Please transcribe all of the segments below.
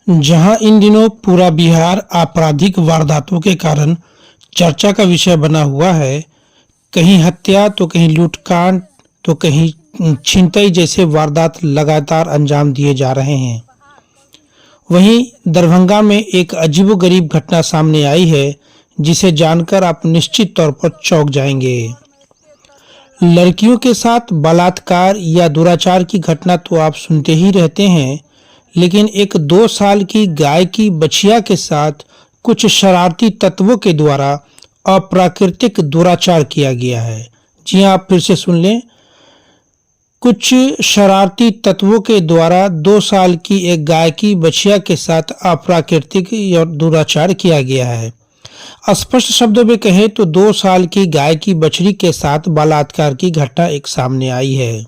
जहां इन दिनों पूरा बिहार आपराधिक वारदातों के कारण चर्चा का विषय बना हुआ है। कहीं हत्या तो कहीं लूटकांड तो कहीं छिनतई जैसे वारदात लगातार अंजाम दिए जा रहे हैं। वहीं दरभंगा में एक अजीबोगरीब घटना सामने आई है, जिसे जानकर आप निश्चित तौर पर चौंक जाएंगे। लड़कियों के साथ बलात्कार या दुराचार की घटना तो आप सुनते ही रहते हैं, लेकिन एक 2 साल की गाय की बछिया के साथ कुछ शरारती तत्वों के द्वारा अप्राकृतिक दुराचार किया गया है। जी हाँ, आप फिर से सुन लें। कुछ शरारती तत्वों के द्वारा 2 साल की एक गाय की बछिया के साथ अप्राकृतिक दुराचार किया गया है। स्पष्ट शब्दों में कहें तो 2 साल की गाय की बछड़ी के साथ बलात्कार की घटना एक सामने आई है।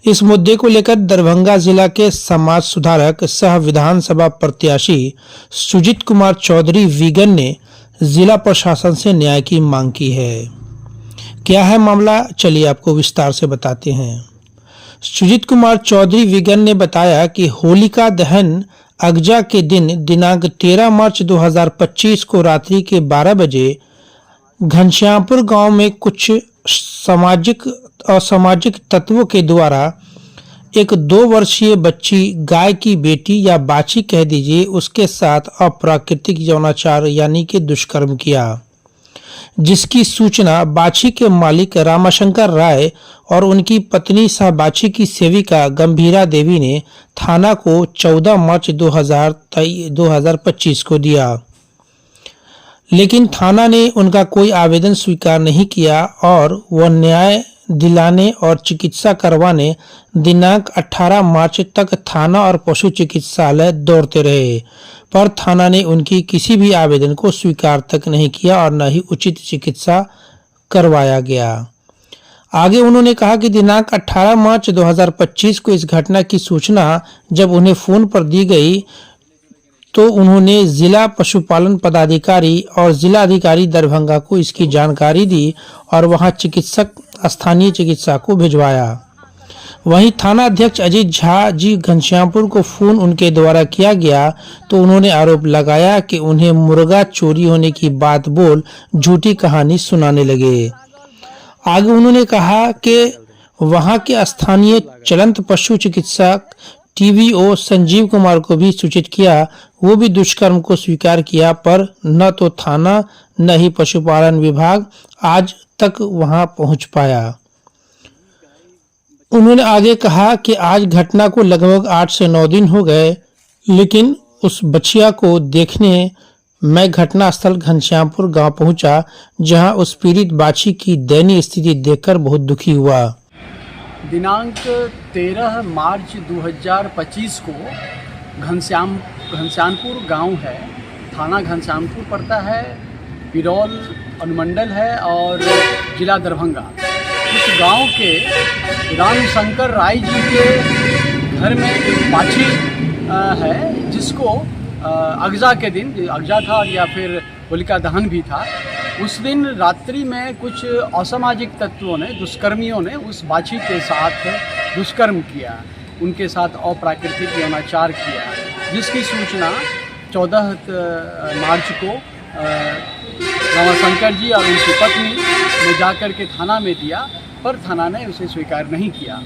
इस मुद्दे को लेकर दरभंगा जिला के समाज सुधारक सह विधानसभा प्रत्याशी सुजीत कुमार चौधरी वीगन ने जिला प्रशासन से न्याय की मांग की है। क्या है मामला, चलिए आपको विस्तार से बताते हैं। सुजीत कुमार चौधरी वीगन ने बताया कि होलिका दहन अगजा के दिन दिनांक 13 मार्च 2025 को रात्रि के 12 बजे घनश्यामपुर गांव में कुछ असामाजिक तत्वों के द्वारा एक 2 वर्षीय बच्ची, गाय की बेटी या बाछी कह दीजिए, उसके साथ अप्राकृतिक यौनाचार यानी कि दुष्कर्म किया, जिसकी सूचना बाछी के मालिक रामाशंकर राय और उनकी पत्नी सह बाछी की सेविका गंभीरा देवी ने थाना को 14 मार्च 2025 को दिया, लेकिन थाना ने उनका कोई आवेदन स्वीकार नहीं किया और वह न्याय दिलाने और चिकित्सा करवाने दिनांक 18 मार्च तक थाना और पशु चिकित्सालय दौड़ते रहे, पर थाना ने उनकी किसी भी आवेदन को स्वीकार तक नहीं किया और न ही उचित चिकित्सा करवाया गया। आगे उन्होंने कहा कि दिनांक 18 मार्च 2025 को इस घटना की सूचना जब उन्हें फोन पर दी गई तो उन्होंने जिला पशुपालन पदाधिकारी और जिला अधिकारी दरभंगा को इसकी जानकारी दी और वहां स्थानीय चिकित्सा को भिजवाया। वहीं थाना अध्यक्ष अजीत झा जी घनश्यामपुर को फोन उनके द्वारा किया गया तो उन्होंने आरोप लगाया कि उन्हें मुर्गा चोरी होने की बात बोल झूठी कहानी सुनाने लगे। आगे उन्होंने कहा कि वहां के स्थानीय चलंत पशु चिकित्सक टीवीओ संजीव कुमार को भी सूचित किया, वो भी दुष्कर्म को स्वीकार किया, पर न तो थाना न ही पशुपालन विभाग आज तक वहां पहुंच पाया। उन्होंने आगे कहा कि आज घटना को लगभग 8 से 9 दिन हो गए, लेकिन उस बछिया को देखने मैं घटनास्थल घनश्यामपुर गांव पहुंचा, जहां उस पीड़ित बाछी की दयनीय स्थिति देखकर बहुत दुखी हुआ। दिनांक 13 मार्च 2025 को घनश्यामपुर गांव है, थाना घनश्यामपुर पड़ता है, बिरौल अनुमंडल है और जिला दरभंगा। उस गांव के रामशंकर राय जी के घर में एक बाछी है, जिसको अगजा के दिन, अगजा था या फिर होलिका दहन भी था, उस दिन रात्रि में कुछ असामाजिक तत्वों ने, दुष्कर्मियों ने उस बाछी के साथ दुष्कर्म किया, उनके साथ अप्राकृतिक यौनाचार किया, जिसकी सूचना 14 मार्च को रामाशंकर जी और उनकी पत्नी ने जाकर के थाना में दिया, पर थाना ने उसे स्वीकार नहीं किया।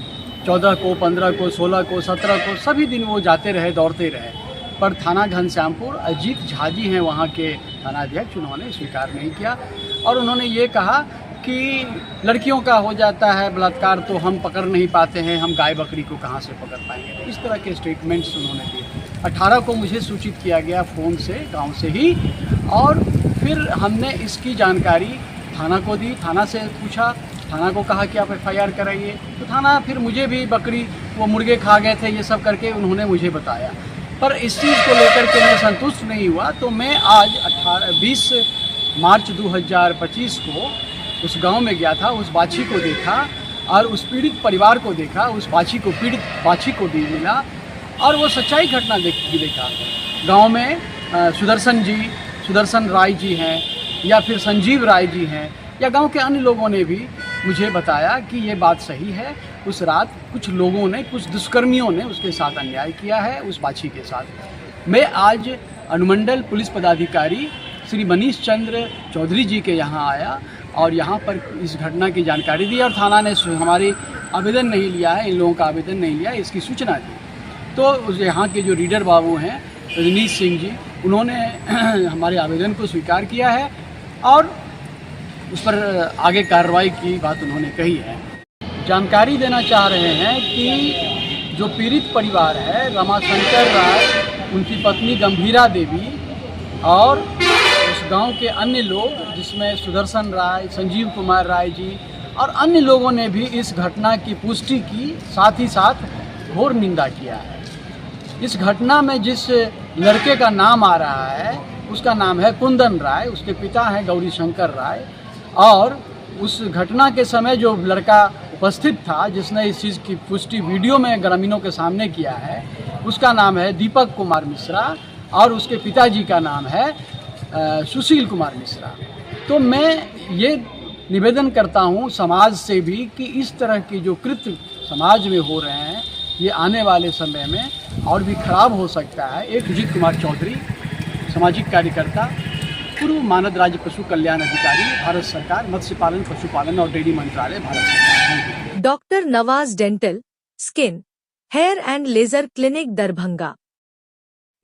14 को, 15 को, 16 को, 17 को सभी दिन वो जाते रहे, दौड़ते रहे, पर थाना घनश्यामपुर अजीत झा जी हैं वहाँ के थाना अध्यक्ष, उन्होंने स्वीकार नहीं किया और उन्होंने ये कहा कि लड़कियों का हो जाता है बलात्कार तो हम पकड़ नहीं पाते हैं, हम गाय बकरी को कहाँ से पकड़ पाएंगे। इस तरह के स्टेटमेंट्स उन्होंने दिए। 18 को मुझे सूचित किया गया फ़ोन से, गांव से ही, और फिर हमने इसकी जानकारी थाना को दी। थाना से पूछा, थाना को कहा कि आप FIR कराइए, तो थाना फिर मुझे भी बकरी, वो मुर्गे खा गए थे, ये सब करके उन्होंने मुझे बताया। पर इस चीज़ को लेकर के मैं संतुष्ट नहीं हुआ, तो मैं आज 20 मार्च 2025 को उस गांव में गया था, उस बाछी को देखा और उस पीड़ित परिवार को देखा, उस बाछी को, पीड़ित बाछी को भी मिला और वो सच्चाई घटना देखा। गांव में सुदर्शन राय जी हैं या फिर संजीव राय जी हैं या गांव के अन्य लोगों ने भी मुझे बताया कि ये बात सही है। उस रात कुछ लोगों ने, कुछ दुष्कर्मियों ने उसके साथ अन्याय किया है, उस बाछी के साथ। मैं आज अनुमंडल पुलिस पदाधिकारी श्री मनीष चंद्र चौधरी जी के यहाँ आया और यहाँ पर इस घटना की जानकारी दी और थाना ने हमारी आवेदन नहीं लिया है, इन लोगों का आवेदन नहीं लिया, इसकी सूचना दी। तो यहाँ के जो रीडर बाबू हैं रजनीश सिंह जी, उन्होंने हमारे आवेदन को स्वीकार किया है और उस पर आगे कार्रवाई की बात उन्होंने कही है। जानकारी देना चाह रहे हैं कि जो पीड़ित परिवार है रमाशंकर राय, उनकी पत्नी गंभीरा देवी और उस गांव के अन्य लोग जिसमें सुदर्शन राय, संजीव कुमार राय जी और अन्य लोगों ने भी इस घटना की पुष्टि की, साथ ही साथ घोर निंदा किया है। इस घटना में जिस लड़के का नाम आ रहा है उसका नाम है कुंदन राय, उसके पिता हैं गौरी शंकर राय और उस घटना के समय जो लड़का उपस्थित था जिसने इस चीज़ की पुष्टि वीडियो में ग्रामीणों के सामने किया है उसका नाम है दीपक कुमार मिश्रा और उसके पिताजी का नाम है सुशील कुमार मिश्रा। तो मैं ये निवेदन करता हूँ समाज से भी कि इस तरह की जो कृत्य समाज में हो रहे हैं ये आने वाले समय में और भी खराब हो सकता है। एक सुजीत कुमार चौधरी, सामाजिक कार्यकर्ता, पूर्व मानद राज्य पशु कल्याण अधिकारी, भारत सरकार, मत्स्य पालन, पशुपालन और डेयरी मंत्रालय, भारत सरकार। Doctor Nawaz dental, skin, hair and laser clinic Darbhanga.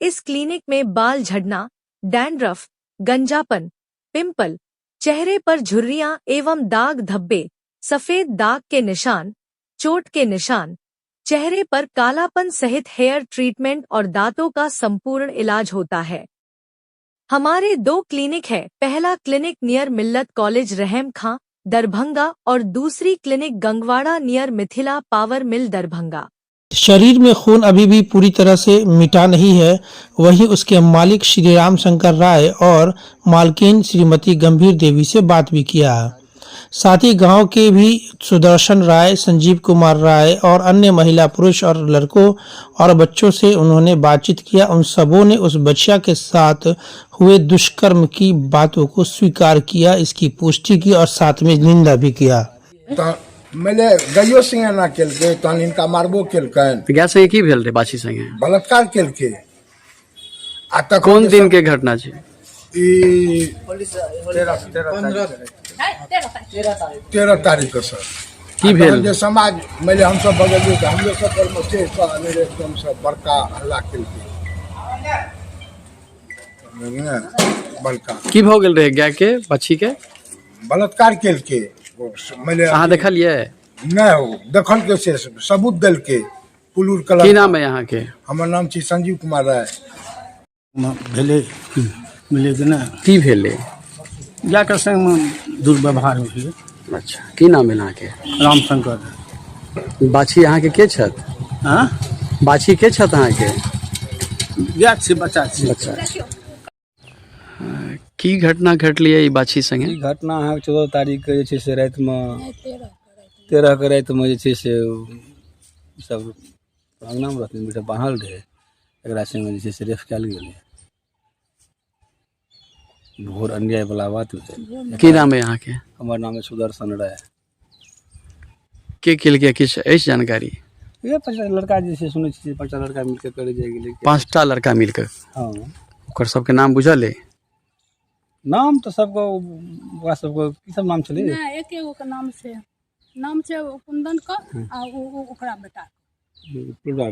इस क्लिनिक में बाल झड़ना, डैंड्रफ, गंजापन, पिंपल, चेहरे पर झुर्रियां एवं दाग धब्बे, सफेद दाग के निशान, चोट के निशान, चेहरे पर कालापन सहित हेयर ट्रीटमेंट और दांतों का संपूर्ण इलाज होता है। हमारे 2 क्लिनिक है। पहला क्लिनिक नियर मिल्लत कॉलेज रहम खां दरभंगा और दूसरी clinic Gangwara near Mithila power mill Darbhanga. शरीर में खून अभी भी पूरी तरह से मिटा नहीं है। वहीं उसके मालिक श्री राम शंकर राय और मालकिन श्रीमती गंभीर देवी से बात भी किया। साथ ही गांव के भी सुदर्शन राय, संजीव कुमार राय और अन्य महिला, पुरुष और लड़कों और बच्चों से उन्होंने बातचीत किया। उन सबों ने उस बच्चा के साथ हुए दुष्कर्म की बातों को स्वीकार किया, इसकी पुष्टि की और साथ में निंदा भी किया। तो मैंने गयो सिंह ना केलके तहन इनका मारबो केलकन तो क्या संगे की भेल रे बाछी संगे बलात्कार केलके आ तक कौन दिन के घटना छै? ई 13 तारीख को सर की भेल? जे समाज मैंने हम सब बगल के हम लोग सब में थे तो मेरे एकदम से बड़का हल्ला केलके बड़का की भ गेल रहे गाय के बच्ची के बलात्कार केलके। मैंने अहाँ देखलिए? नहीं देखल के से सबूत देल के पुलूर कलर। की नाम है यहाँ के? हमर नाम छी संजीव कुमार राय। भेले मिले कि ना की भेले? जाकर संग में दुर्व्यवहार हुए। अच्छा, की नाम है यहाँ के? रामशंकर। बाछी यहाँ के छत? हाँ बाछी के छत अहाँ के? गाय से बच्चा से। अच्छा, की घटना घटलिए ई बाछी संगे? ई घटना है 14 तारीख के जे छै से रात में 13 के रात में जे छै से सब अंगना में रहथिन, बेटा बाहर रहे, एकरा संगे जे छै से रेफ कयल गेलै। घोर अन्याय वाला बात है। की नाम है यहाँ के? हमर नाम है सुदर्शन राय। के केलकै किछ अछि जानकारी? ये 5 लड़का जे छै सुनै छी 5 लड़का मिलके करे जाय गेलै। 5टा लड़का मिलकर? हाँ ओकर सबके नाम बुझल है? नाम तो सबको ओकरा सबको की सब नाम छलै? नहीं एके गो के नाम छै कुंदन का आ ओकरा बेटा पुलवा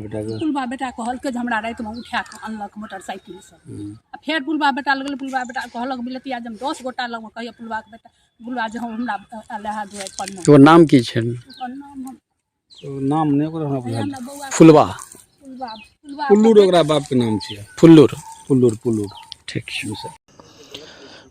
बेटा कहलकै जे हमरा राति में उठा के अनलक मोटरसाइकिल से आ फेर पुलवा बेटा लगल। पुलवा बेटा कहलक बिलतिया जब 10 गोटा लग कहियो पुलवा के बेटा पुलवा जे हमरा लहा दुआर पर में तो नाम की छै? नाम हम नाम नहीं ओकरा हमरा बुझल। बौआ फुलवा पुल्लूर ओकरा बाप के नाम छियै। फुल्लूर। पुल्लूर ठीक है सर।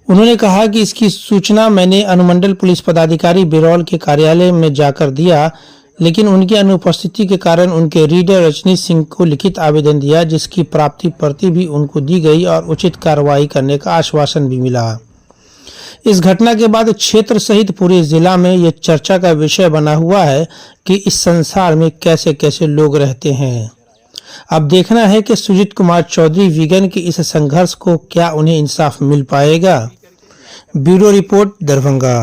उन्होंने कहा कि इसकी सूचना मैंने अनुमंडल पुलिस पदाधिकारी बिरौल के कार्यालय में जाकर दिया, लेकिन उनकी अनुपस्थिति के कारण उनके रीडर रजनीश सिंह को लिखित आवेदन दिया, जिसकी प्राप्ति प्रति भी उनको दी गई और उचित कार्रवाई करने का आश्वासन भी मिला। इस घटना के बाद क्षेत्र सहित पूरे जिला में यह चर्चा का विषय बना हुआ है कि इस संसार में कैसे कैसे लोग रहते हैं। अब देखना है कि सुजीत कुमार चौधरी वीगन के इस संघर्ष को क्या उन्हें इंसाफ मिल पाएगा। Bureau report, Darbhanga.